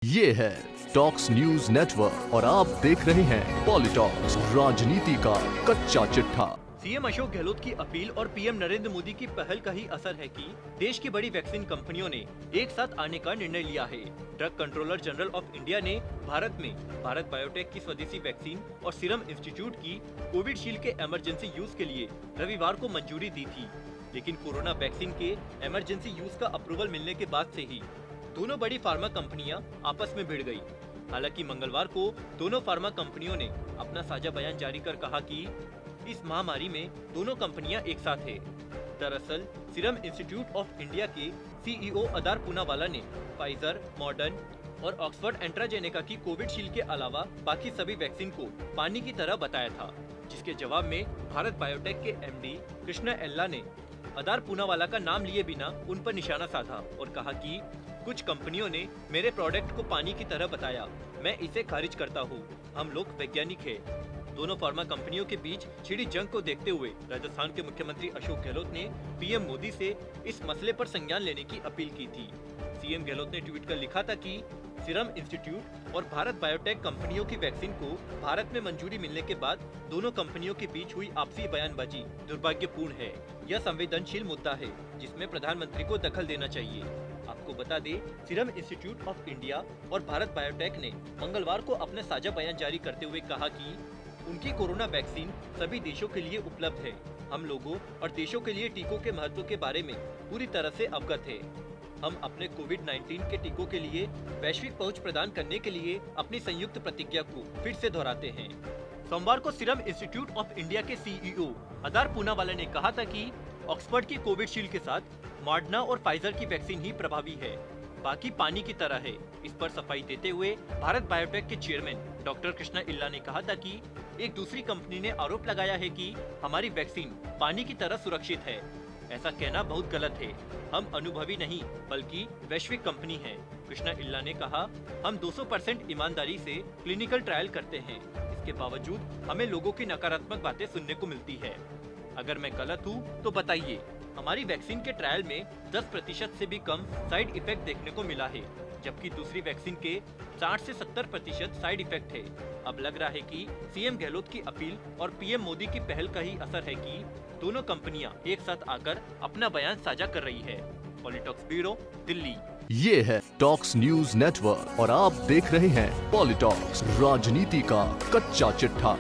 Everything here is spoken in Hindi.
ये है टॉक्स न्यूज नेटवर्क और आप देख रहे हैं पॉलिटॉक्स, राजनीति का कच्चा चिट्ठा। सीएम अशोक गहलोत की अपील और पीएम नरेंद्र मोदी की पहल का ही असर है कि देश की बड़ी वैक्सीन कंपनियों ने एक साथ आने का निर्णय लिया है। Drug controller general of India ने भारत में भारत बायोटेक की स्वदेशी वैक्सीन और सीरम इंस्टीट्यूट की कोविशील्ड के इमरजेंसी यूज के लिए रविवार को मंजूरी दी थी, लेकिन कोरोना वैक्सीन के इमरजेंसी यूज का अप्रूवल मिलने के बाद से ही दोनों बड़ी फार्मा कंपनियां आपस में भिड़ गई। हालांकि मंगलवार को दोनों फार्मा कंपनियों ने अपना साझा बयान जारी कर कहा कि इस महामारी में दोनों कंपनियां एक साथ है। दरअसल सीरम इंस्टीट्यूट ऑफ इंडिया के सीईओ अदार पूनावाला ने फाइजर, मॉडर्न और ऑक्सफोर्ड एस्ट्राजेनेका की कोविशील्ड के अलावा बाकी सभी वैक्सीन को पानी की तरह बताया था, जिसके जवाब में भारत बायोटेक के एमडी कृष्णा एल्ला ने अदार पूनावाला का नाम लिए बिना उन पर निशाना साधा और कहा कि कुछ कंपनियों ने मेरे प्रोडक्ट को पानी की तरह बताया, मैं इसे खारिज करता हूँ। हम लोग वैज्ञानिक हैं। दोनों फार्मा कंपनियों के बीच छिड़ी जंग को देखते हुए राजस्थान के मुख्यमंत्री अशोक गहलोत ने पीएम मोदी से इस मसले पर संज्ञान लेने की अपील की थी। सीएम गहलोत ने ट्वीट कर लिखा था कि सीरम इंस्टीट्यूट और भारत बायोटेक कंपनियों की वैक्सीन को भारत में मंजूरी मिलने के बाद दोनों कंपनियों के बीच हुई आपसी बयानबाजी दुर्भाग्यपूर्ण है। यह संवेदनशील मुद्दा है जिसमें प्रधानमंत्री को दखल देना चाहिए। आपको बता दें, सीरम इंस्टीट्यूट ऑफ इंडिया और भारत बायोटेक ने मंगलवार को अपने साझा बयान जारी करते हुए कहा कि उनकी कोरोना वैक्सीन सभी देशों के लिए उपलब्ध है। हम लोगों और देशों के लिए टीकों के महत्व के बारे में पूरी तरह से अवगत है। हम अपने कोविड-19 के टीकों के लिए वैश्विक पहुंच प्रदान करने के लिए अपनी संयुक्त प्रतिज्ञा को फिर से दोहराते हैं। सोमवार को सीरम इंस्टीट्यूट ऑफ इंडिया के सीईओ अदार पूनावाला ने कहा था कि ऑक्सफोर्ड की कोविशील्ड के साथ मॉडर्ना और फाइजर की वैक्सीन ही प्रभावी है, बाकी पानी की तरह है। इस पर सफाई देते हुए भारत बायोटेक के चेयरमैन डॉक्टर कृष्णा इल्ला ने कहा था कि एक दूसरी कंपनी ने आरोप लगाया है कि हमारी वैक्सीन पानी की तरह सुरक्षित है। ऐसा कहना बहुत गलत है। हम अनुभवी नहीं बल्कि वैश्विक कंपनी हैं। कृष्णा इल्ला ने कहा, हम 200% ईमानदारी से क्लिनिकल ट्रायल करते हैं। इसके बावजूद हमें लोगों की नकारात्मक बातें सुनने को मिलती है। अगर मैं गलत हूँ तो बताइए। हमारी वैक्सीन के ट्रायल में 10% से भी कम साइड इफेक्ट देखने को मिला है, जबकि दूसरी वैक्सीन के 60 से 70% साइड इफेक्ट है। अब लग रहा है कि सीएम गहलोत की अपील और पीएम मोदी की पहल का ही असर है कि दोनों कंपनियां एक साथ आकर अपना बयान साझा कर रही है। पॉलिटॉक्स ब्यूरो, दिल्ली। ये है टॉक्स न्यूज नेटवर्क और आप देख रहे हैं पॉलिटॉक्स, राजनीति का कच्चा चिट्ठा।